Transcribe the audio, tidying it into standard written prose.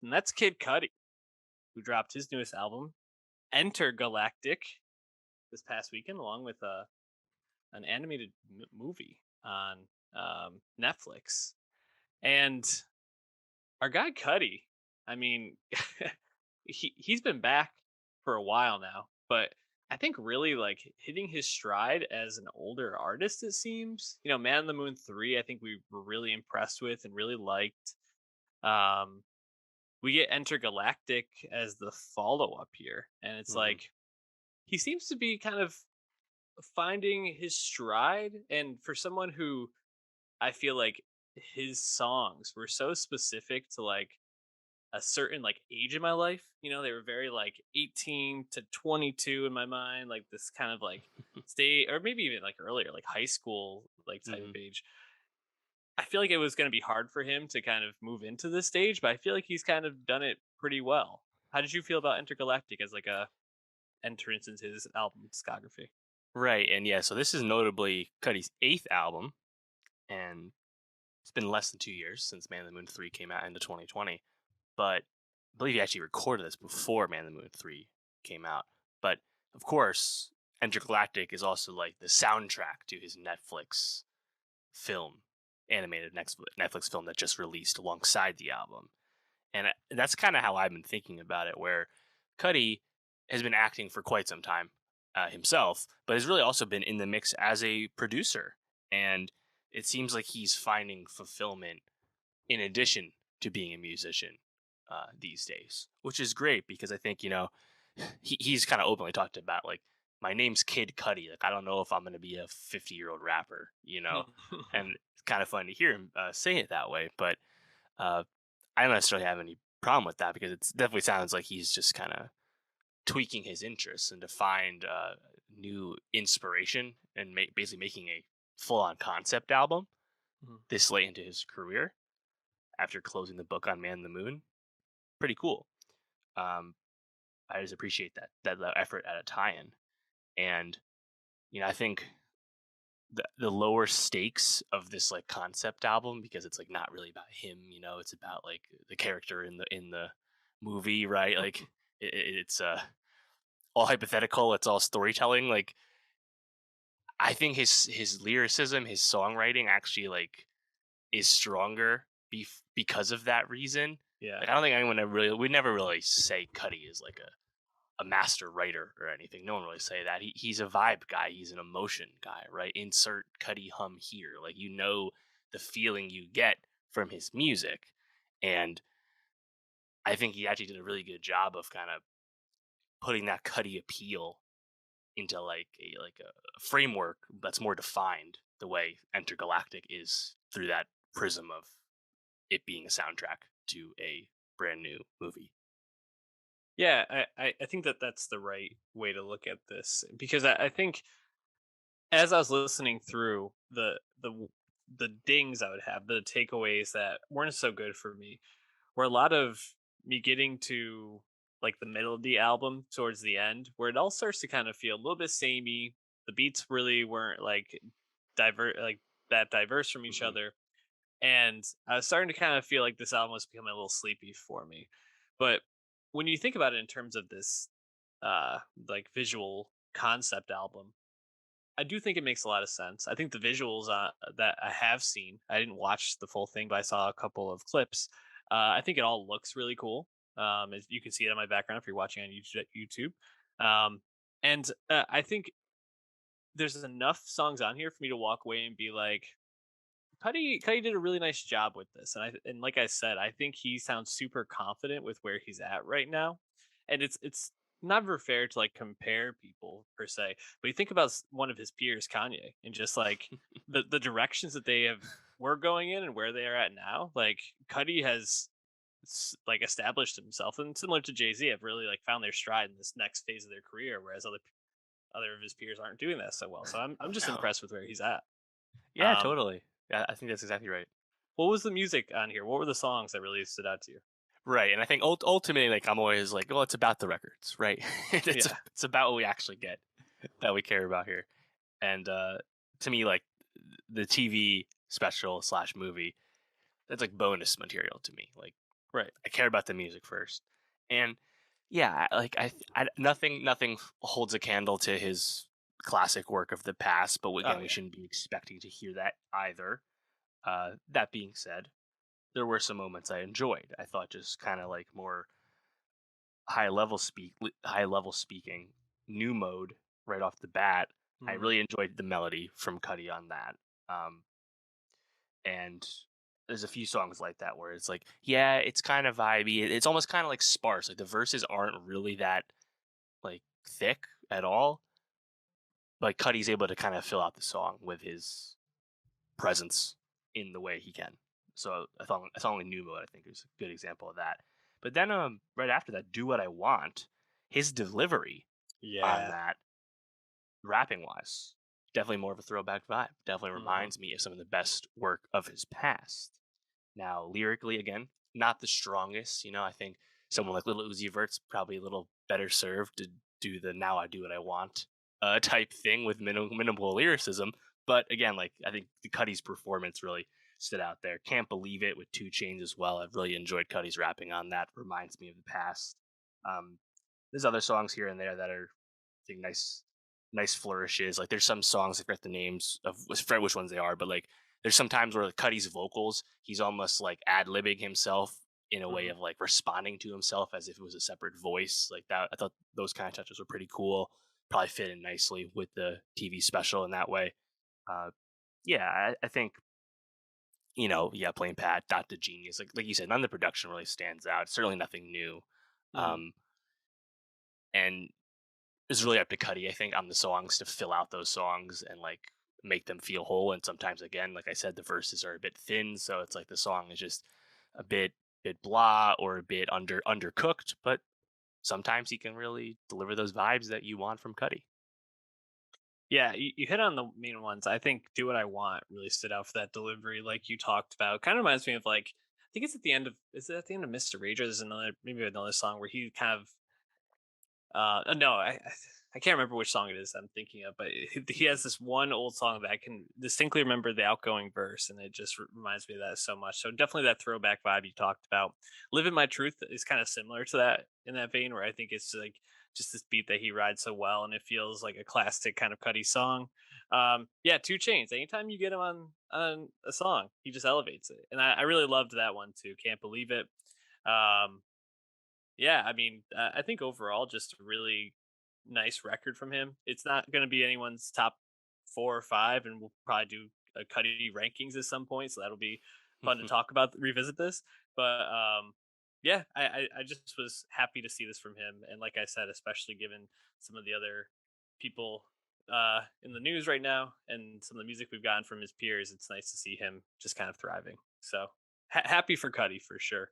and that's Kid Cudi, who dropped his newest album, Entergalactic, this past weekend, along with an animated movie on Netflix. And our guy Cuddy, I mean, he's been back for a while now, but I think really like hitting his stride as an older artist. It seems, Man on the Moon 3. I think we were really impressed with and really liked. Um, we get Intergalactic as the follow up here, and it's Hmm. like he seems to be kind of finding his stride. And for someone who I feel like his songs were so specific to like a certain like age in my life. They were very like 18 to 22 in my mind, like this kind of like stay or maybe even like earlier, like high school like type of Hmm. age. I feel like it was going to be hard for him to kind of move into this stage, but I feel like he's kind of done it pretty well. How did you feel about Intergalactic as like a entrance into his album discography? Right, and yeah, so this is notably Cudi's eighth album, and it's been less than 2 years since Man on the Moon 3 came out into 2020. But I believe he actually recorded this before Man on the Moon 3 came out. But of course, Intergalactic is also like the soundtrack to his Netflix film, animated Netflix film that just released alongside the album. And that's kind of how I've been thinking about it, where Cuddy has been acting for quite some time himself, but has really also been in the mix as a producer. And it seems like he's finding fulfillment in addition to being a musician these days, which is great because I think, he's kind of openly talked about like, my name's Kid Cudi. Like, I don't know if I'm going to be a 50-year-old rapper, and it's kind of fun to hear him say it that way. But uh, I don't necessarily have any problem with that because it definitely sounds like he's just kind of tweaking his interests and to find new inspiration and basically making a full-on concept album Mhm. this late into his career after closing the book on Man on the Moon. Pretty cool. Um, I just appreciate that effort at a tie-in, and I think the lower stakes of this like concept album because it's like not really about him. It's about like the character in the movie, right? Like it's all hypothetical. It's all storytelling. Like I think his lyricism, his songwriting actually like is stronger because of that reason. Yeah. Like I don't think anyone ever really we never really say Cuddy is like a master writer or anything. No one really say that. He's a vibe guy. He's an emotion guy, right? Insert Cuddy hum here. Like the feeling you get from his music, and I think he actually did a really good job of kind of putting that Cuddy appeal into like a framework that's more defined the way Intergalactic is through that prism of it being a soundtrack to a brand new movie. Yeah, I think that that's the right way to look at this because I think as I was listening through the dings I would have, the takeaways that weren't so good for me, were a lot of me getting to like the middle of the album towards the end, where it all starts to kind of feel a little bit samey. The beats really weren't like that diverse from each Hmm. other, and I was starting to kind of feel like this album was becoming a little sleepy for me. But when you think about it in terms of this like visual concept album, I do think it makes a lot of sense. I think the visuals that I have seen, I didn't watch the full thing, but I saw a couple of clips. I think it all looks really cool. As you can see it on my background if you're watching on YouTube. And I think there's enough songs on here for me to walk away and be like, Cuddy did a really nice job with this, and like I said, I think he sounds super confident with where he's at right now, and it's never fair to like compare people per se, but you think about one of his peers, Kanye, and just like the directions that they have were going in and where they are at now. Like Cuddy has like established himself, and similar to Jay Z, have really like found their stride in this next phase of their career, whereas other of his peers aren't doing that so well. So I'm just No. impressed with where he's at. Yeah, Um, totally. Yeah, I think that's exactly right. What was the music on here? What were the songs that really stood out to you? Right, and I think ultimately, like I'm always like, well, it's about the records, right? it's Yeah. it's about what we actually get that we care about here. And to me, like the TV special slash movie, that's like bonus material to me. Like Right. I care about the music first. And yeah, like nothing holds a candle to his classic work of the past, but Oh again, we yeah. shouldn't be expecting to hear that either. That being said, there were some moments I enjoyed. I thought just kind of like more high level speaking, new mode right off the bat. I Mhm. really enjoyed the melody from Cudi on that. Um, and there's a few songs like that where it's like, yeah, it's kind of vibey. It's almost kind of like sparse. Like the verses aren't really that like thick at all. But Cudi's able to kind of fill out the song with his presence in the way he can. So I thought only new mode I think is a good example of that. But then right after that, do what I want. His delivery on Yeah. that, rapping wise, definitely more of a throwback vibe. Definitely Mhm. reminds me of some of the best work of his past. Now, lyrically, again, not the strongest. You know, I think someone like Little Uzi Vert's probably a little better served to do the "Now I do what I want" type thing with minimal lyricism. But again, like I think the Cudi's performance really stood out there. Can't believe it with Two Chains as well. I've really enjoyed Cudi's rapping on that. Reminds me of the past. Um, there's other songs here and there that are, I think, nice flourishes. Like there's some songs I forget the names of forget which ones they are, but like there's some times where Cudi's vocals, he's almost like ad libbing himself in a way Mhm. of like responding to himself as if it was a separate voice. Like that, I thought those kind of touches were pretty cool. Probably fit in nicely with the TV special in that way. Uh, yeah, I think yeah, playing Pat, Dot the Genius, like you said, none of the production really stands out. Certainly nothing new. Mhm. Um, and it's really up to Cuddy, I think, on the songs to fill out those songs and like make them feel whole. And sometimes, again, like I said, the verses are a bit thin, so it's like the song is just a bit blah or a bit undercooked. But sometimes he can really deliver those vibes that you want from Cuddy. Yeah, you hit on the main ones. I think "Do What I Want" really stood out for that delivery, like you talked about. Kind of reminds me of like I think it's at the end of is it at the end of Mr. Rager? There's another maybe another song where he kind of no, I can't remember which song it is I'm thinking of, but he has this one old song that I can distinctly remember the outgoing verse, and it just reminds me of that so much. So definitely that throwback vibe you talked about. "Living My Truth" is kind of similar to that in that vein, where I think it's like just this beat that he rides so well, and it feels like a classic kind of Cuddy song. Yeah, Two Chains. Anytime you get him on a song, he just elevates it, and I really loved that one too. Can't believe it. Um, yeah, I mean, I think overall, just a really nice record from him. It's not going to be anyone's top 4 or 5, and we'll probably do a Cuddy rankings at some point, so that'll be fun to talk about, revisit this. But yeah, I just was happy to see this from him, and like I said, especially given some of the other people in the news right now, and some of the music we've gotten from his peers, it's nice to see him just kind of thriving. So happy for Cuddy for sure.